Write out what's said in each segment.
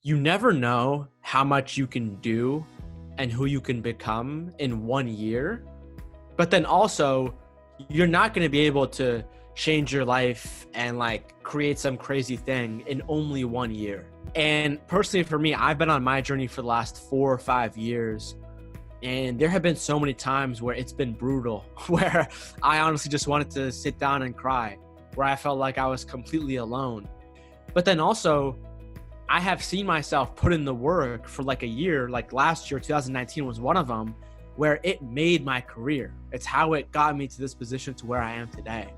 You never know how much you can do and who you can become in 1 year. But then also, you're not going to be able to change your life and create some crazy thing in only 1 year. And personally for me, I've been on my journey for the last 4 or 5 years. And there have been so many times where it's been brutal, where I honestly just wanted to sit down and cry, where I felt like I was completely alone. But then also, I have seen myself put in the work for a year, like last year, 2019 was one of them, where it made my career. It's how it got me to this position to where I am today.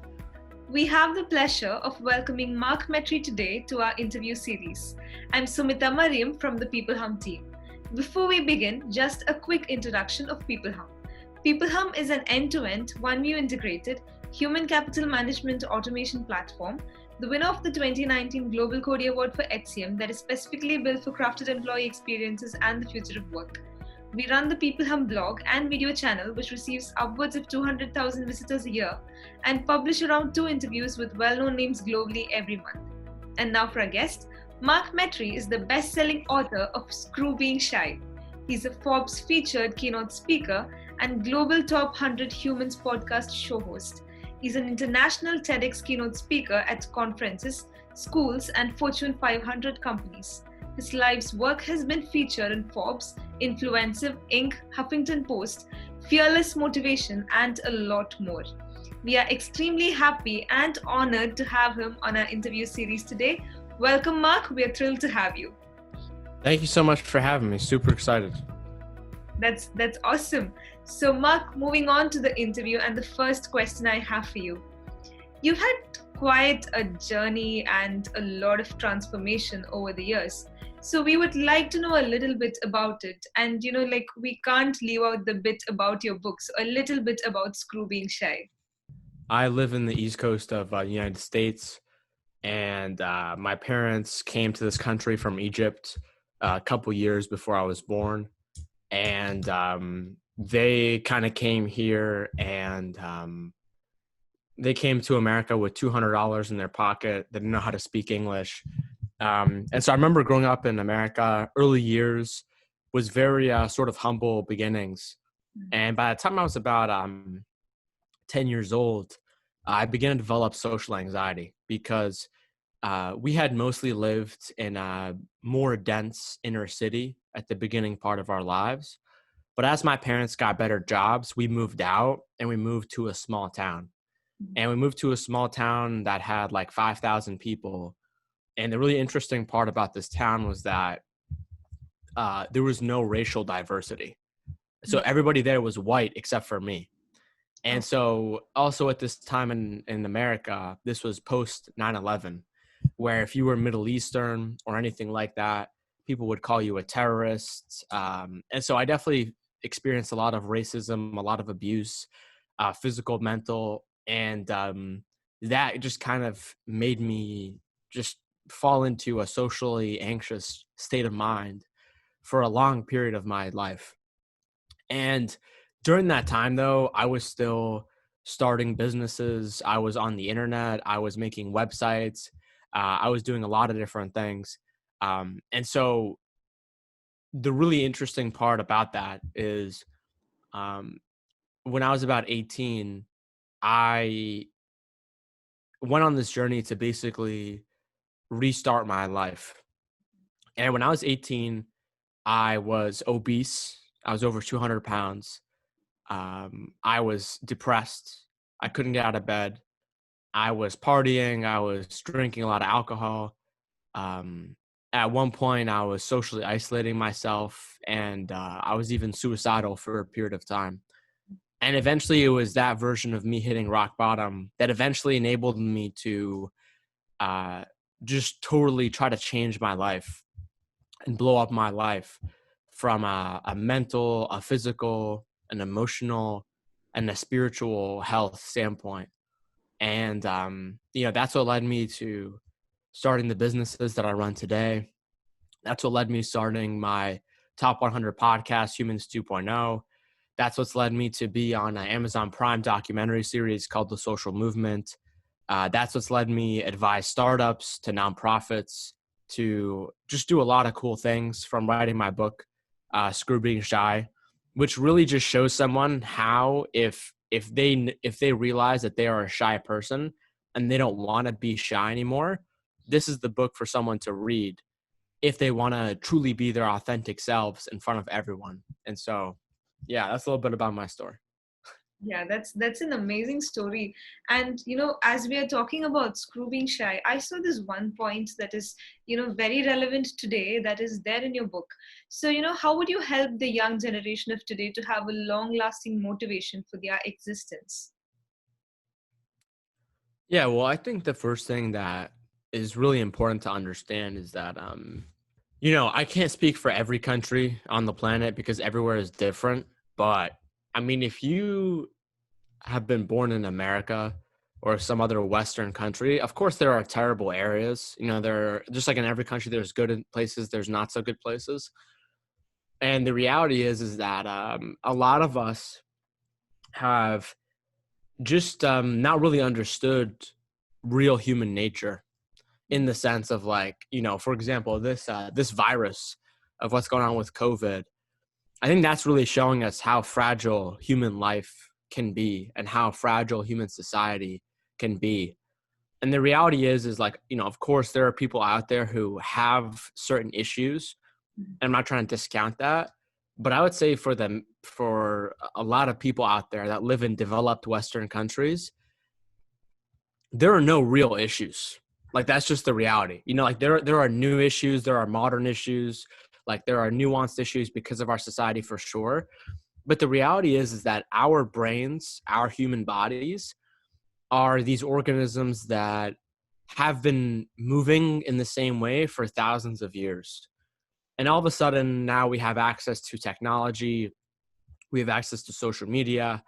We have the pleasure of welcoming Mark Metry today to our interview series. I'm Sumita Mariam from the peopleHum team. Before we begin, just a quick introduction of peopleHum. peopleHum is an end-to-end, one-view integrated human capital management automation platform, the winner of the 2019 Global Cody Award for HCM that is specifically built for crafted employee experiences and the future of work. We run the peopleHum blog and video channel, which receives upwards of 200,000 visitors a year, and publish around 2 interviews with well-known names globally every month. And now for our guest, Mark Metry is the best-selling author of Screw Being Shy. He's a Forbes featured keynote speaker and Global Top 100 Humans podcast show host. He's an international TEDx keynote speaker at conferences, schools, and Fortune 500 companies. His life's work has been featured in Forbes, Influensive, Inc., Huffington Post, Fearless Motivation, and a lot more. We are extremely happy and honored to have him on our interview series today. Welcome, Mark. We are thrilled to have you. Thank you so much for having me. Super excited. That's awesome. So, Mark, moving on to the interview, and the first question I have for you. You've had quite a journey and a lot of transformation over the years. So we would like to know a little bit about it. And, we can't leave out the bit about your books, a little bit about Screw Being Shy. I live in the East Coast of the United States, and my parents came to this country from Egypt a couple years before I was born. And they kind of came here, and they came to America with $200 in their pocket. They didn't know how to speak English. And so I remember growing up in America, early years was very sort of humble beginnings. And by the time I was about 10 years old, I began to develop social anxiety because we had mostly lived in a more dense inner city at the beginning part of our lives. But as my parents got better jobs, we moved out and we moved to a small town. And we moved to a small town that had 5,000 people. And the really interesting part about this town was that there was no racial diversity. So everybody there was white except for me. And so also at this time in America, this was post 9/11, where if you were Middle Eastern or anything like that, people would call you a terrorist. And so I definitely experienced a lot of racism, a lot of abuse, physical, mental, and that just kind of made me just fall into a socially anxious state of mind for a long period of my life. And during that time, though, I was still starting businesses. I was on the internet. I was making websites. I was doing a lot of different things. And so the really interesting part about that is when I was about 18, I went on this journey to basically restart my life. And when I was 18, I was obese. I was over 200 pounds. I was depressed. I couldn't get out of bed. I was partying. I was drinking a lot of alcohol. At one point, I was socially isolating myself, and I was even suicidal for a period of time. And eventually, it was that version of me hitting rock bottom that eventually enabled me to just totally try to change my life and blow up my life from a mental, a physical, an emotional, and a spiritual health standpoint. And, that's what led me to starting the businesses that I run today. That's what led me starting my top 100 podcast, Humans 2.0. That's what's led me to be on an Amazon Prime documentary series called The Social Movement. That's what's led me advise startups to nonprofits. to just do a lot of cool things from writing my book, Screw Being Shy, which really just shows someone how if they realize that they are a shy person and they don't want to be shy anymore, this is the book for someone to read if they want to truly be their authentic selves in front of everyone. And so, yeah, that's a little bit about my story. Yeah, that's an amazing story. And as we are talking about screw being shy, I saw this one point that is, very relevant today, that is there in your book. So, how would you help the young generation of today to have a long-lasting motivation for their existence? Yeah, well, I think the first thing that is really important to understand is that I can't speak for every country on the planet because everywhere is different, but I mean, if you have been born in America or some other Western country, of course there are terrible areas. There are, just like in every country, there's good places, there's not so good places. And the reality is that a lot of us have just not really understood real human nature in the sense of like, for example, this virus of what's going on with COVID. I think that's really showing us how fragile human life can be and how fragile human society can be. And the reality is like, of course there are people out there who have certain issues. And I'm not trying to discount that, but I would say for a lot of people out there that live in developed Western countries, there are no real issues. Like that's just the reality. Like there are new issues, there are modern issues, like there are nuanced issues because of our society for sure. But the reality is that our brains, our human bodies are these organisms that have been moving in the same way for thousands of years. And all of a sudden now we have access to technology, we have access to social media,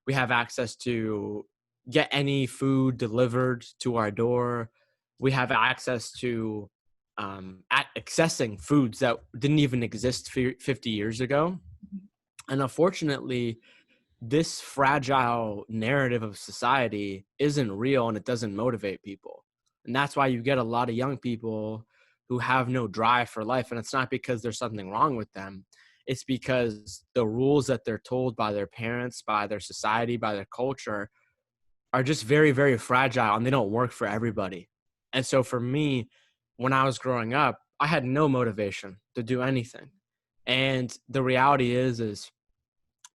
we have access to get any food delivered to our door. We have access to accessing foods that didn't even exist 50 years ago. And unfortunately, this fragile narrative of society isn't real and it doesn't motivate people. And that's why you get a lot of young people who have no drive for life. And it's not because there's something wrong with them. It's because the rules that they're told by their parents, by their society, by their culture are just very, very fragile and they don't work for everybody. And so for me, when I was growing up, I had no motivation to do anything. And the reality is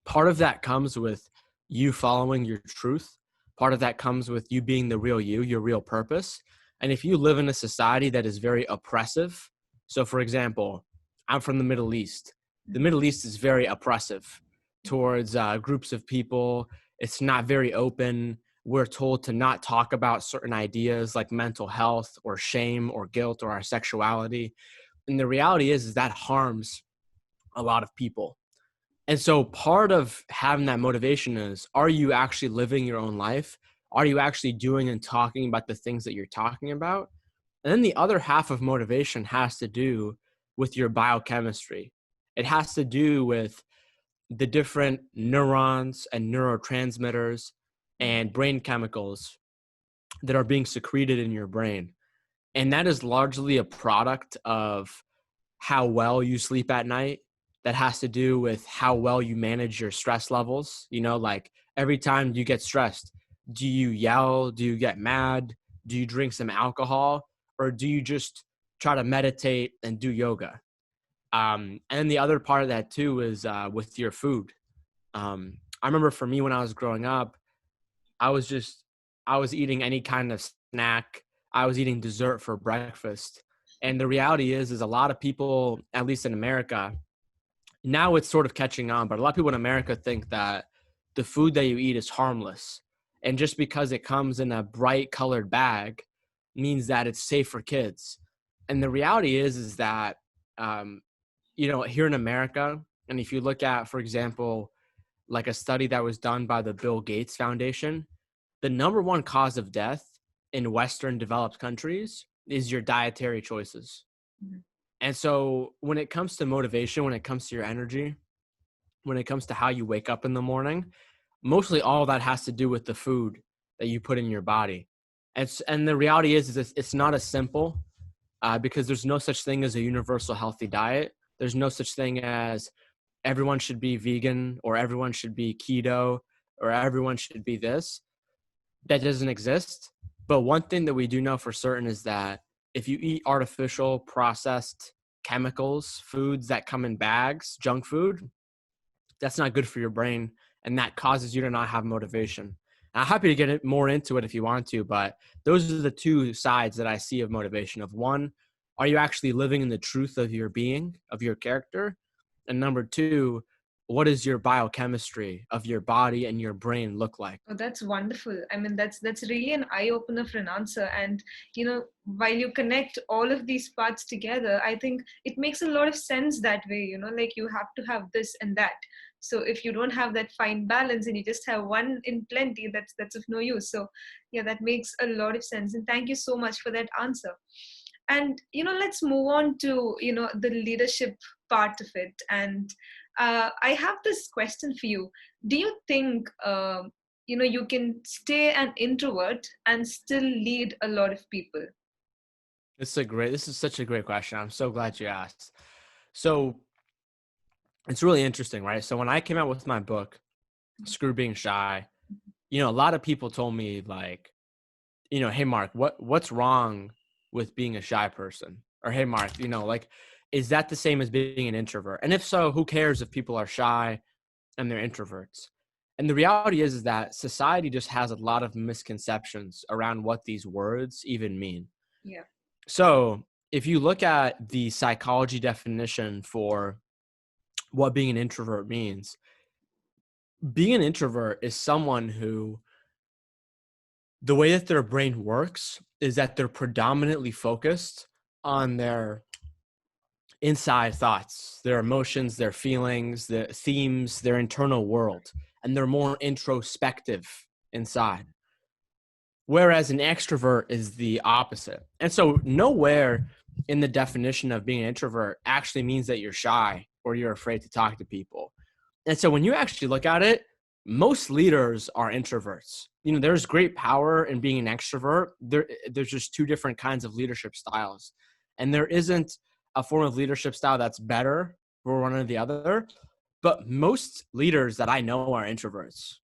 part of that comes with you following your truth. Part of that comes with you being the real you, your real purpose. And if you live in a society that is very oppressive, so for example, I'm from the Middle East. The Middle East is very oppressive towards groups of people. It's not very open. We're told to not talk about certain ideas like mental health or shame or guilt or our sexuality. And the reality is that harms a lot of people. And so part of having that motivation is, are you actually living your own life? Are you actually doing and talking about the things that you're talking about? And then the other half of motivation has to do with your biochemistry. It has to do with the different neurons and neurotransmitters and brain chemicals that are being secreted in your brain. And that is largely a product of how well you sleep at night. That has to do with how well you manage your stress levels. Like every time you get stressed, do you yell? Do you get mad? Do you drink some alcohol? Or do you just try to meditate and do yoga? And the other part of that too is with your food. I remember for me when I was growing up, I was eating any kind of snack. I was eating dessert for breakfast. And the reality is a lot of people, at least in America, now it's sort of catching on, but a lot of people in America think that the food that you eat is harmless. And just because it comes in a bright colored bag means that it's safe for kids. And the reality is that, here in America, and if you look at, for example, like a study that was done by the Bill Gates Foundation, the number one cause of death in Western developed countries is your dietary choices. Mm-hmm. And so when it comes to motivation, when it comes to your energy, when it comes to how you wake up in the morning, mostly all that has to do with the food that you put in your body. And the reality is it's not as simple because there's no such thing as a universal healthy diet. There's no such thing as everyone should be vegan or everyone should be keto or everyone should be this. That doesn't exist. But one thing that we do know for certain is that if you eat artificial processed chemicals, foods that come in bags, junk food, that's not good for your brain, and that causes you to not have motivation. I'm happy to get more into it if you want to, but those are the two sides that I see of motivation. Of one, are you actually living in the truth of your being, of your character? And number two, what does your biochemistry of your body and your brain look like? Oh, that's wonderful. I mean, that's really an eye opener for an answer. And while you connect all of these parts together, I think it makes a lot of sense that way. Like you have to have this and that. So if you don't have that fine balance and you just have one in plenty, that's of no use. So yeah, that makes a lot of sense. And thank you so much for that answer. And let's move on to the leadership part of it. And I have this question for you. Do you think you can stay an introvert and still lead a lot of people? This is such a great question. I'm so glad you asked. So it's really interesting, right? So when I came out with my book, Screw Being Shy, a lot of people told me like, hey Mark, what's wrong with being a shy person? Or hey Mark, like, is that the same as being an introvert? And if so, who cares if people are shy and they're introverts? And the reality is that society just has a lot of misconceptions around what these words even mean. Yeah. So if you look at the psychology definition for what being an introvert means, being an introvert is someone who, the way that their brain works is that they're predominantly focused on their inside thoughts, their emotions, their feelings, their themes, their internal world, and they're more introspective inside. Whereas an extrovert is the opposite. And so nowhere in the definition of being an introvert actually means that you're shy or you're afraid to talk to people. And so when you actually look at it, most leaders are introverts. There's great power in being an extrovert. There's just two different kinds of leadership styles. And there isn't a form of leadership style that's better for one or the other. But most leaders that I know are introverts.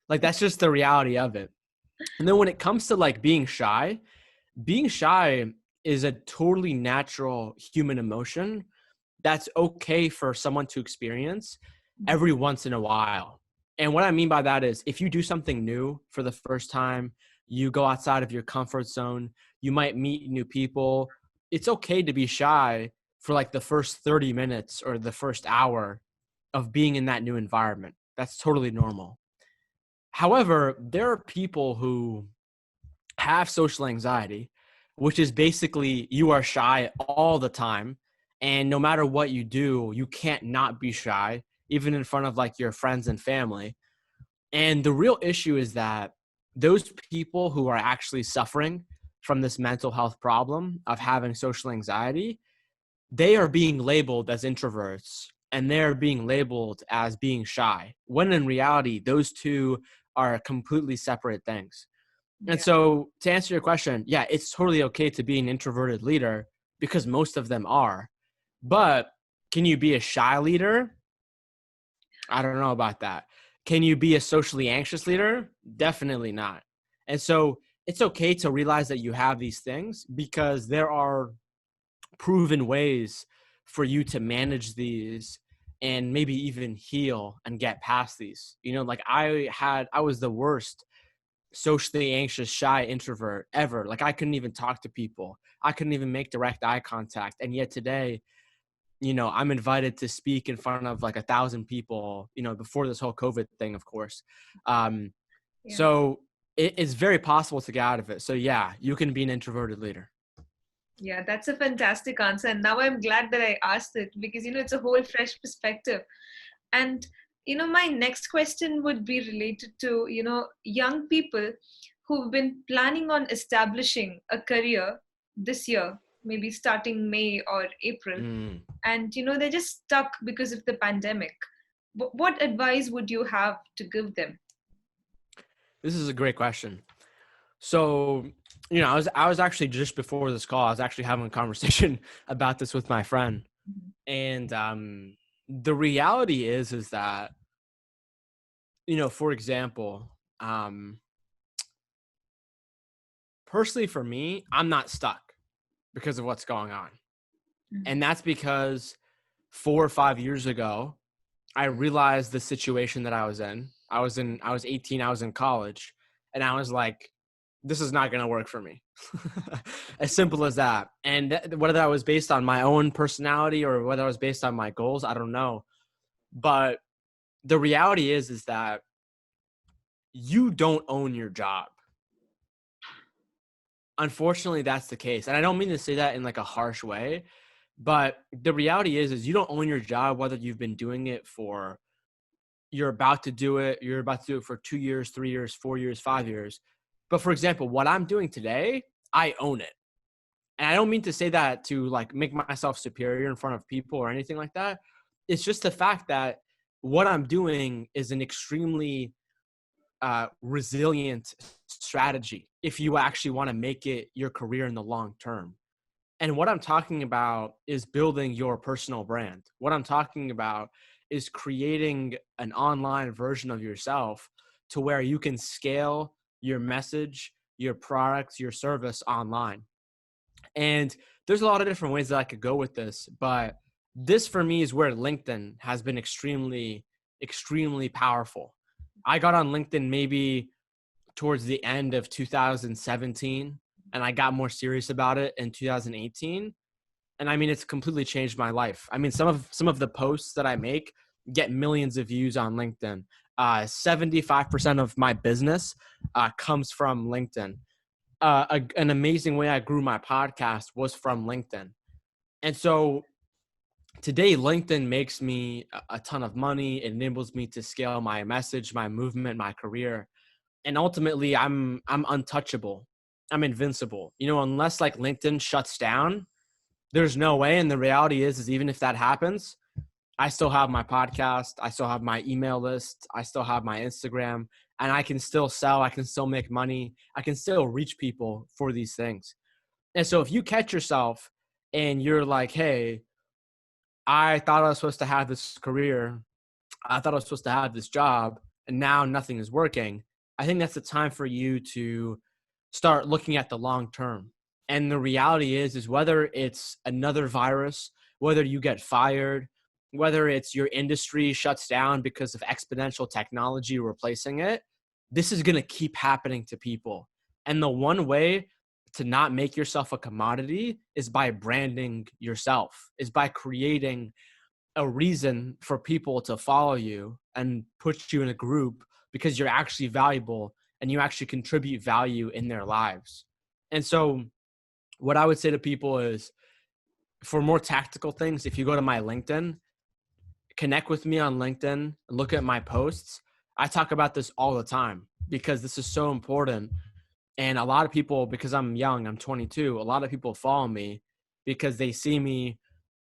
Like, that's just the reality of it. And then when it comes to like being shy is a totally natural human emotion that's okay for someone to experience every once in a while. And what I mean by that is if you do something new for the first time, you go outside of your comfort zone, you might meet new people. It's okay to be shy for like the first 30 minutes or the first hour of being in that new environment. That's totally normal. However, there are people who have social anxiety, which is basically you are shy all the time. And no matter what you do, you can't not be shy, even in front of like your friends and family. And the real issue is that those people who are actually suffering from this mental health problem of having social anxiety, they are being labeled as introverts and they're being labeled as being shy, when in reality, those two are completely separate things. And Yeah. so to answer your question, yeah, it's totally okay to be an introverted leader because most of them are. But can you be a shy leader? I don't know about that. Can you be a socially anxious leader? Definitely not. And so it's okay to realize that you have these things because there are proven ways for you to manage these and maybe even heal and get past these. Like I was the worst socially anxious, shy introvert ever. Like I couldn't even talk to people. I couldn't even make direct eye contact. And yet today, I'm invited to speak in front of like 1,000 people, before this whole COVID thing, of course. Yeah. So it's very possible to get out of it. So yeah, you can be an introverted leader. Yeah, that's a fantastic answer. And now I'm glad that I asked it because, it's a whole fresh perspective. And, my next question would be related to, young people who've been planning on establishing a career this year, maybe starting May or April. Mm. And, they're just stuck because of the pandemic. What advice would you have to give them? This is a great question. So I was actually just before this call, I was actually having a conversation about this with my friend. Mhm. And the reality is that, for example, um, personally for me, I'm not stuck because of what's going on. Mhm. And that's because 4 or 5 years ago, I realized the situation that I was in. I was 18, I was in college, and I was like, this is not going to work for me. As simple as that. And whether that was based on my own personality or whether it was based on my goals, I don't know. But the reality is that you don't own your job. Unfortunately, that's the case. And I don't mean to say that in like a harsh way, but the reality is you don't own your job, whether you've been doing it for you're about to do it. You're about to do it for 2 years, 3 years, 4 years, 5 years. But for example, what I'm doing today, I own it. And I don't mean to say that to like make myself superior in front of people or anything like that. It's just the fact that what I'm doing is an extremely resilient strategy if you actually want to make it your career in the long term. And what I'm talking about is building your personal brand. What I'm talking about is creating an online version of yourself to where you can scale your message, your products, your service online. And there's a lot of different ways that I could go with this, but this for me is where LinkedIn has been extremely, extremely powerful. I got on LinkedIn maybe towards the end of 2017, and I got more serious about it in 2018. And I mean, it's completely changed my life. I mean, some of the posts that I make get millions of views on LinkedIn. 75% of my business comes from LinkedIn. An amazing way I grew my podcast was from LinkedIn. And so today, LinkedIn makes me a ton of money. It enables me to scale my message, my movement, my career. And ultimately, I'm untouchable. I'm invincible. Unless like LinkedIn shuts down, there's no way. And the reality is even if that happens, I still have my podcast. I still have my email list. I still have my Instagram, and I can still sell. I can still make money. I can still reach people for these things. And so if you catch yourself and you're like, hey, I thought I was supposed to have this career. I thought I was supposed to have this job, and now nothing is working. I think that's the time for you to start looking at the long term. And the reality is whether it's another virus, whether you get fired, whether it's your industry shuts down because of exponential technology replacing it, this is going to keep happening to people. And the one way to not make yourself a commodity is by branding yourself, is by creating a reason for people to follow you and put you in a group because you're actually valuable and you actually contribute value in their lives. And so what I would say to people is for more tactical things, if you go to my LinkedIn, connect with me on LinkedIn and look at my posts. I talk about this all the time because this is so important. And a lot of people, because I'm young, I'm 22, a lot of people follow me because they see me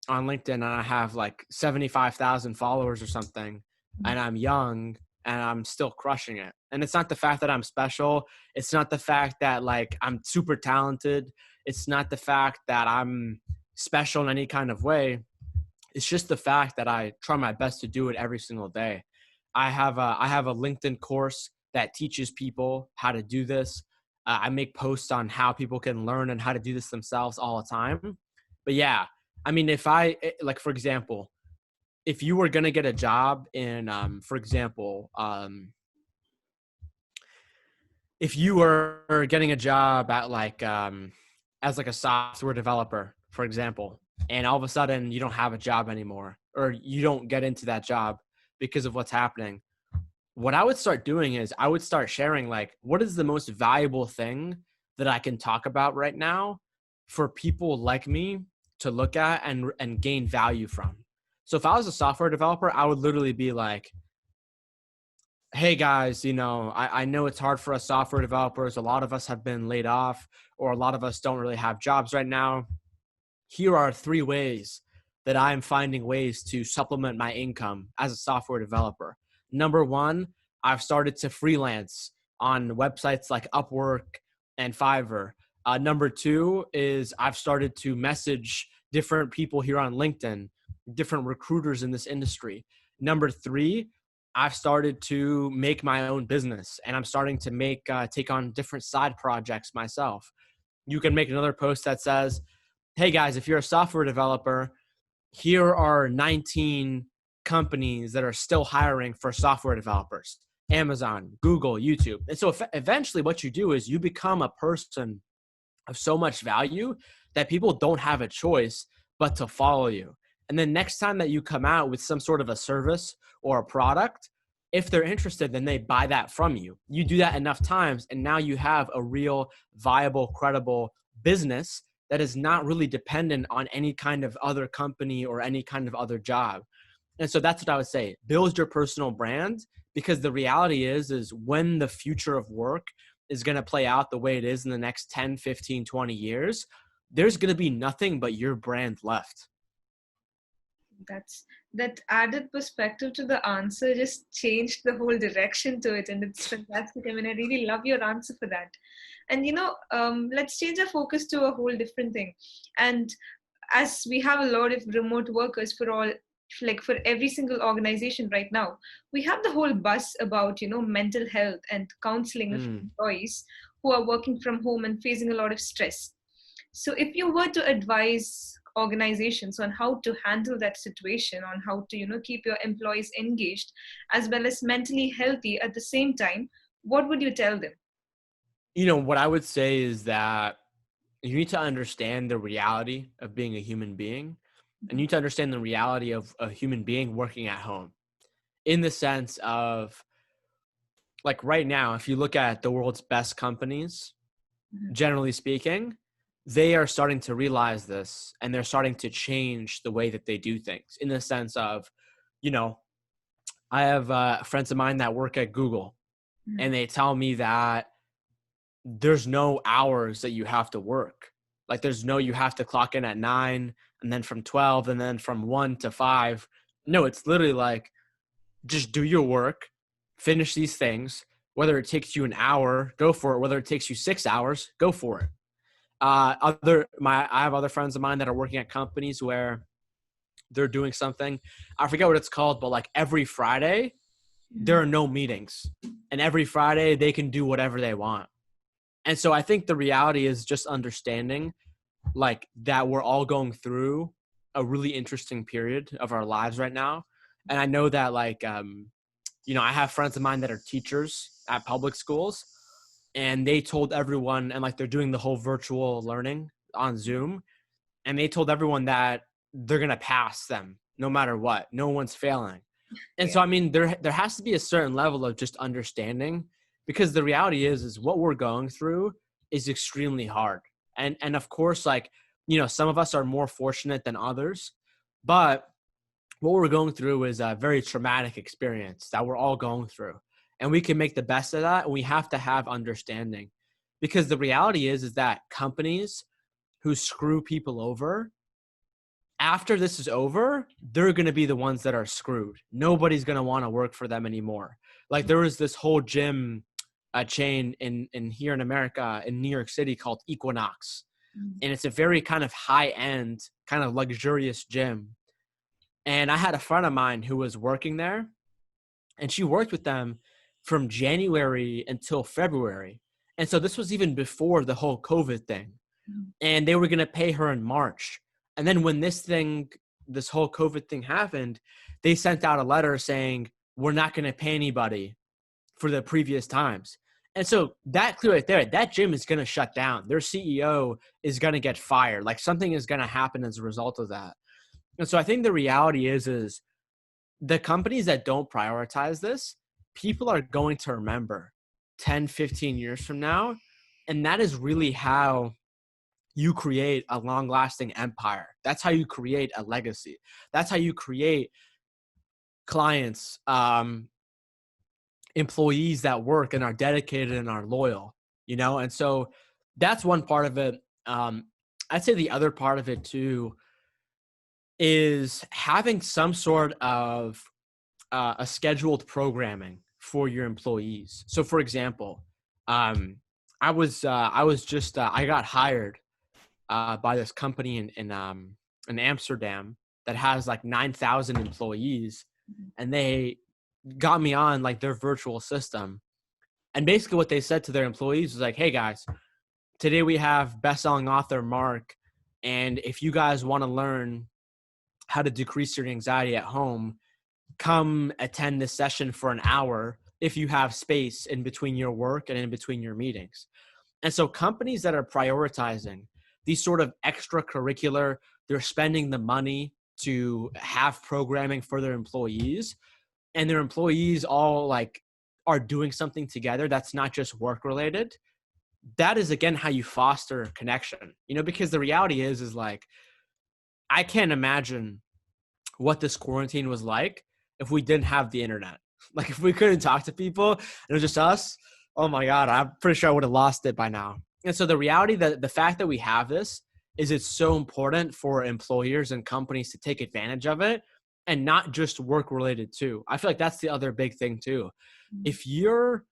on LinkedIn and I have like 75,000 followers or something, and I'm young and I'm still crushing it. And it's not the fact that I'm special. It's not the fact that like I'm super talented. It's not the fact that I'm special in any kind of way. It's just the fact that I try my best to do it every single day. I have a LinkedIn course that teaches people how to do this. I make posts on how people can learn and how to do this themselves all the time. But yeah, I mean, like, for example, if you were going to get a job in, for example, if you were getting a job at like, as like a software developer, for example, and all of a sudden you don't have a job anymore, or you don't get into that job because of what's happening, what I would start doing is I would start sharing like, what is the most valuable thing that I can talk about right now for people like me to look at and gain value from. So if I was a software developer, I would literally be like, hey guys, I know it's hard for us software developers. A lot of us have been laid off, or a lot of us don't really have jobs right now. Here are 3 ways that I'm finding ways to supplement my income as a software developer. Number 1, I've started to freelance on websites like Upwork and Fiverr. Number two is I've started to message different people here on LinkedIn, different recruiters in this industry. Number three, I've started to make my own business, and I'm starting to take on different side projects myself. You can make another post that says, hey guys, if you're a software developer, here are 19 companies that are still hiring for software developers: Amazon, Google, YouTube. And so eventually what you do is you become a person of so much value that people don't have a choice but to follow you. And then next time that you come out with some sort of a service or a product, if they're interested, then they buy that from you. You do that enough times, and now you have a real, viable, credible business that is not really dependent on any kind of other company or any kind of other job. And so that's what I would say. Build your personal brand, because the reality is when the future of work is going to play out the way it is in the next 10, 15, 20 years, there's going to be nothing but your brand left. That's that added perspective to the answer just changed the whole direction to it, and it's fantastic. I mean, I really love your answer for that. And let's change our focus to a whole different thing. And as we have a lot of remote workers for all, like for every single organization right now, we have the whole buzz about mental health and counseling of employees who are working from home and facing a lot of stress. So if you were to advise organizations on how to handle that situation, on how to keep your employees engaged as well as mentally healthy at the same time, what would you tell them? What I would say is that you need to understand the reality of being a human being, and you need to understand the reality of a human being working at home, in the sense of, like, right now, if you look at the world's best companies, generally speaking, they are starting to realize this, and they're starting to change the way that they do things, in the sense of, I have friends of mine that work at Google, and they tell me that there's no hours that you have to work. Like, you have to clock in at 9, and then from 12, and then from 1 to 5. No, it's literally like, just do your work, finish these things. Whether it takes you an hour, go for it. Whether it takes you 6 hours, go for it. I have other friends of mine that are working at companies where they're doing something. I forget what it's called, but like every Friday, there are no meetings, and every Friday they can do whatever they want. And so I think the reality is just understanding, like, that we're all going through a really interesting period of our lives right now. And I know that, like, I have friends of mine that are teachers at public schools, and they told everyone, and like they're doing the whole virtual learning on Zoom, and they told everyone that they're going to pass them no matter what. No one's failing. And so, I mean, there has to be a certain level of just understanding, because the reality is what we're going through is extremely hard. And of course, like, some of us are more fortunate than others, but what we're going through is a very traumatic experience that we're all going through, and we can make the best of that. And we have to have understanding, because the reality is that companies who screw people over, after this is over, they're going to be the ones that are screwed. Nobody's going to want to work for them anymore. Like, there was this whole gym chain in here in America, in New York City, called Equinox. And it's a very kind of high-end, kind of luxurious gym. And I had a friend of mine who was working there, and she worked with them from January until February. And so this was even before the whole COVID thing. And they were going to pay her in March. And then when this whole COVID thing happened, they sent out a letter saying, we're not going to pay anybody for the previous times. And so that clear right there, that gym is going to shut down. Their CEO is going to get fired. Like, something is going to happen as a result of that. And so I think the reality is the companies that don't prioritize this, people are going to remember 10, 15 years from now. And that is really how you create a long-lasting empire. That's how you create a legacy. That's how you create clients, employees that work and are dedicated and are loyal, And so that's one part of it. I'd say the other part of it too is having some sort of a scheduled programming for your employees. So, for example, I got hired by this company in Amsterdam that has like 9,000 employees, and they got me on like their virtual system. And basically, what they said to their employees was like, "Hey guys, today we have best-selling author Mark, and if you guys want to learn how to decrease your anxiety at home, come attend this session for an hour if you have space in between your work and in between your meetings." And so companies that are prioritizing these sort of extracurricular, they're spending the money to have programming for their employees, and their employees all like are doing something together that's not just work related. That is again how you foster connection, because the reality is like, I can't imagine what this quarantine was like if we didn't have the internet. Like if we couldn't talk to people and it was just us, oh my God, I'm pretty sure I would have lost it by now. And so the reality that the fact that we have this is it's so important for employers and companies to take advantage of it, and not just work related too. I feel like that's the other big thing too. If your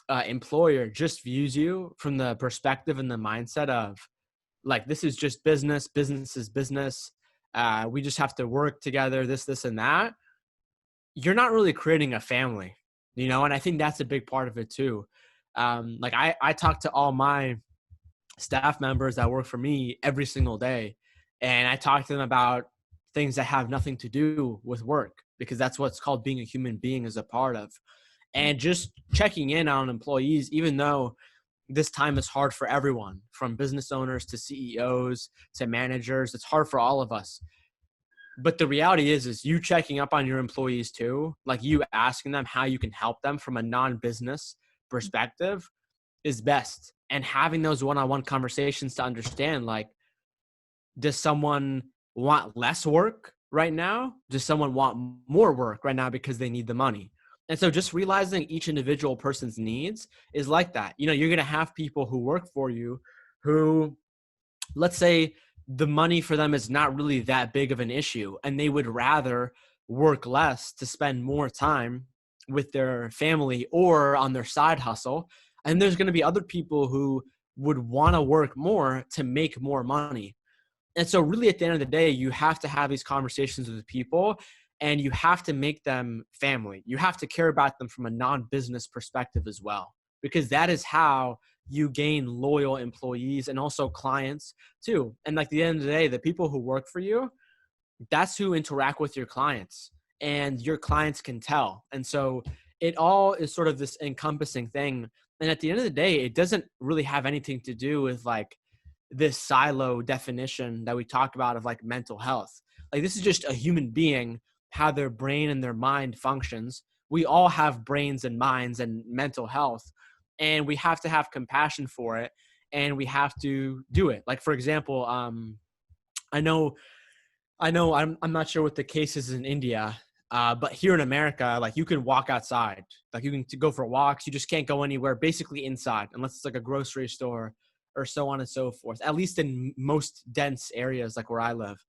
employer just views you from the perspective and the mindset of like, this is just business is business, we just have to work together, this and that, you're not really creating a family, and I think that's a big part of it too. Like I talk to all my staff members that work for me every single day, and I talk to them about things that have nothing to do with work, because that's what's called being a human being is a part of. And just checking in on employees, even though this time is hard for everyone, from business owners to CEOs to managers, it's hard for all of us. But the reality is you checking up on your employees too, like you asking them how you can help them from a non-business perspective is best. And having those one-on-one conversations to understand, like, does someone want less work right now? Does someone want more work right now because they need the money? And so just realizing each individual person's needs is like that. You're going to have people who work for you who, let's say, the money for them is not really that big of an issue, and they would rather work less to spend more time with their family or on their side hustle. And there's going to be other people who would want to work more to make more money. And so really at the end of the day, you have to have these conversations with people, and you have to make them family. You have to care about them from a non-business perspective as well, because that is how you gain loyal employees and also clients too. And like at the end of the day, the people who work for you, that's who interact with your clients, and your clients can tell. And so it all is sort of this encompassing thing. And at the end of the day, it doesn't really have anything to do with like this silo definition that we talk about of like mental health. Like this is just a human being, how their brain and their mind functions. We all have brains and minds and mental health, and we have to have compassion for it, and we have to do it. Like for example, I know I'm not sure what the case is in India, but here in America, like you can walk outside, like you can go for walks. You just can't go anywhere basically inside unless it's like a grocery store or so on and so forth, at least in most dense areas like where I live.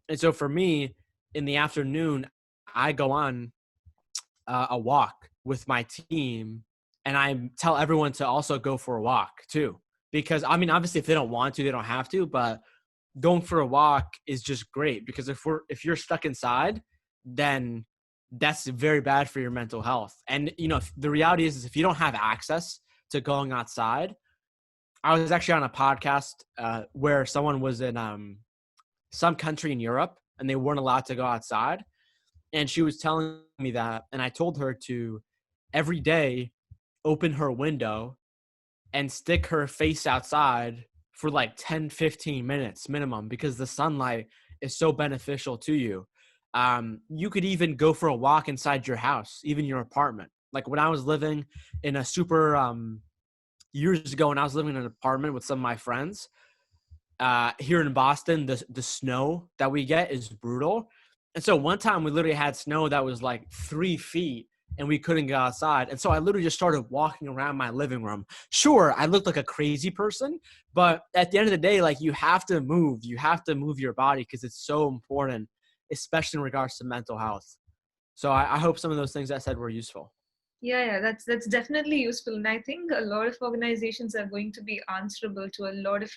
And so for me, in the afternoon, I go on a walk with my team, and I tell everyone to also go for a walk too. Because I mean, obviously if they don't want to, they don't have to, but going for a walk is just great, because if you're stuck inside, then that's very bad for your mental health. And the reality is if you don't have access to going outside, I was actually on a podcast where someone was in some country in Europe and they weren't allowed to go outside. And she was telling me that, and I told her to every day open her window and stick her face outside for like 10, 15 minutes minimum, because the sunlight is so beneficial to you. You could even go for a walk inside your house, even your apartment. Like when I was living in a years ago, when I was living in an apartment with some of my friends, here in Boston, the snow that we get is brutal. And so one time we literally had snow that was like 3 feet and we couldn't go outside. And so I literally just started walking around my living room. Sure, I looked like a crazy person, but at the end of the day, like you have to move your body, because it's so important, especially in regards to mental health. So I hope some of those things I said were useful. Yeah, that's definitely useful, and I think a lot of organizations are going to be answerable to a lot of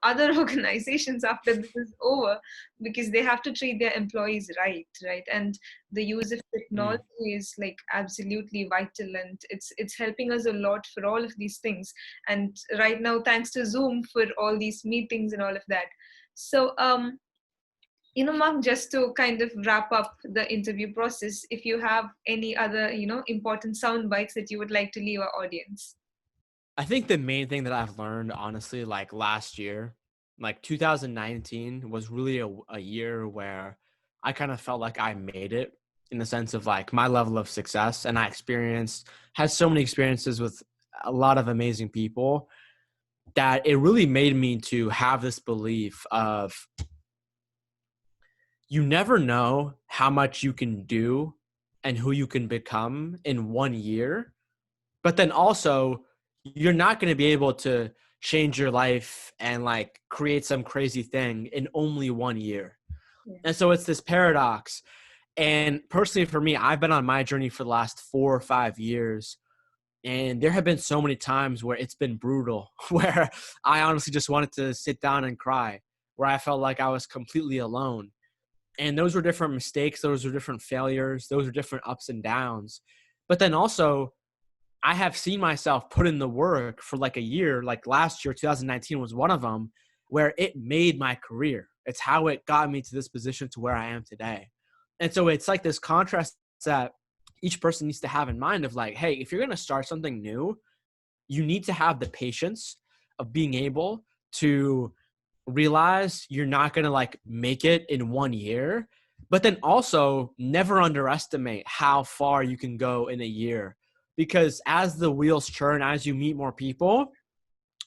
other organizations after this is over, because they have to treat their employees right, and the use of Mm. technology is like absolutely vital, and it's helping us a lot for all of these things. And right now, thanks to Zoom for all these meetings and all of that. So Mark, just to kind of wrap up the interview process, if you have any other, important sound bites that you would like to leave our audience. I think the main thing that I've learned, honestly, like last year, like 2019 was really a year where I kind of felt like I made it in the sense of like my level of success. And I had so many experiences with a lot of amazing people that it really made me to have this belief of you never know how much you can do and who you can become in 1 year. But then also, you're not going to be able to change your life and like create some crazy thing in only 1 year. Yeah. And so it's this paradox. And personally, for me, I've been on my journey for the last 4 or 5 years. And there have been so many times where it's been brutal, where I honestly just wanted to sit down and cry, where I felt like I was completely alone. And those were different mistakes, those were different failures, those were different ups and downs. But then also, I have seen myself put in the work for like a year, like last year, 2019 was one of them, where it made my career. It's how it got me to this position to where I am today. And so it's like this contrast that each person needs to have in mind of like, hey, if you're going to start something new, you need to have the patience of being able to realize you're not going to like make it in 1 year, but then also never underestimate how far you can go in a year. Because as the wheels churn, as you meet more people,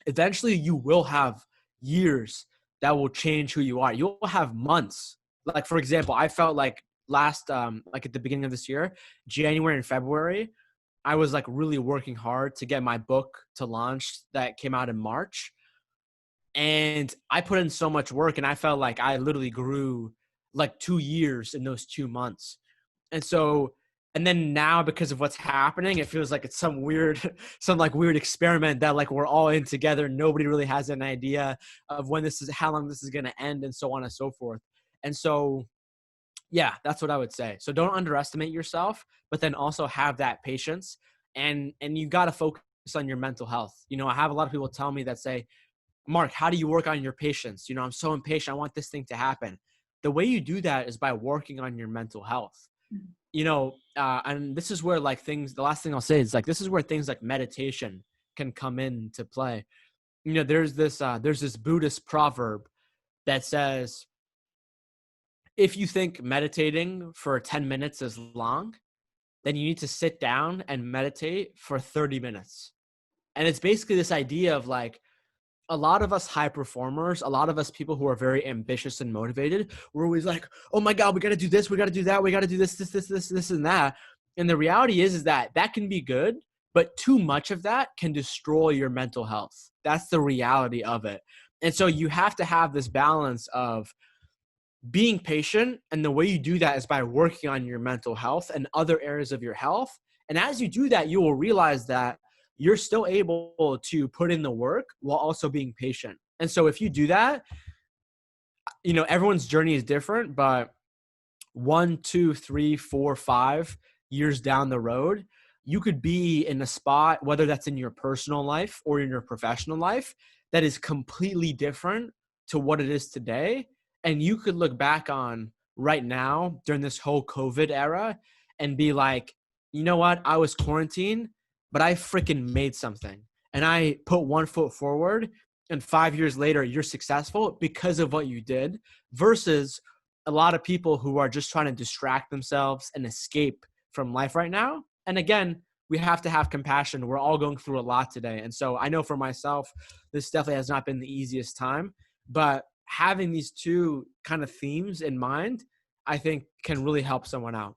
eventually you will have years that will change who you are. You'll have months. Like, for example, I felt like like at the beginning of this year, January and February, I was like really working hard to get my book to launch that came out in March. And I put in so much work and I felt like I literally grew like 2 years in those 2 months. And so, and then now because of what's happening, it feels like it's some weird, some like weird experiment that like we're all in together. Nobody really has an idea of how long this is going to end and so on and so forth. And so, yeah, that's what I would say. So don't underestimate yourself, but then also have that patience and you got to focus on your mental health. I have a lot of people tell me that say, Mark, how do you work on your patience? I'm so impatient. I want this thing to happen. The way you do that is by working on your mental health. Mhm. And this is where like the last thing I'll say is like, this is where things like meditation can come into play. There's this Buddhist proverb that says, if you think meditating for 10 minutes is long, then you need to sit down and meditate for 30 minutes. And it's basically this idea of like, a lot of us high performers, a lot of us people who are very ambitious and motivated, we're always like, oh my God, we got to do this, we got to do that, we got to do this, and that. And the reality is that can be good, but too much of that can destroy your mental health. That's the reality of it. And so you have to have this balance of being patient. And the way you do that is by working on your mental health and other areas of your health. And as you do that, you will realize that you're still able to put in the work while also being patient. And so if you do that, everyone's journey is different, but 1, 2, 3, 4, 5 years down the road, you could be in a spot, whether that's in your personal life or in your professional life, that is completely different to what it is today. And you could look back on right now during this whole COVID era and be like, you know what? I was quarantined, but I freaking made something and I put one foot forward. And 5 years later, you're successful because of what you did versus a lot of people who are just trying to distract themselves and escape from life right now. And again, we have to have compassion. We're all going through a lot today. And so I know for myself, this definitely has not been the easiest time, but having these two kind of themes in mind, I think can really help someone out.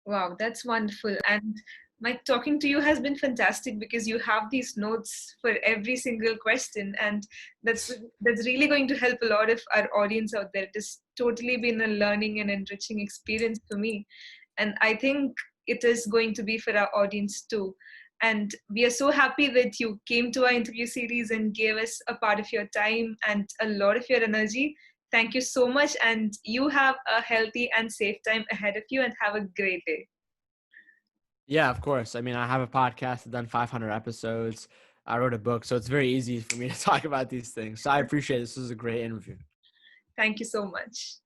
Wow, that's wonderful. And Mike, talking to you has been fantastic because you have these notes for every single question, and that's really going to help a lot of our audience out there. It has totally been a learning and enriching experience for me. And I think, it is going to be for our audience too. And we are so happy that you came to our interview series and gave us a part of your time and a lot of your energy. Thank you so much. And you have a healthy and safe time ahead of you and have a great day. Yeah, of course. I mean, I have a podcast. I've done 500 episodes. I wrote a book, so it's very easy for me to talk about these things. So I appreciate it. This was a great interview. Thank you so much.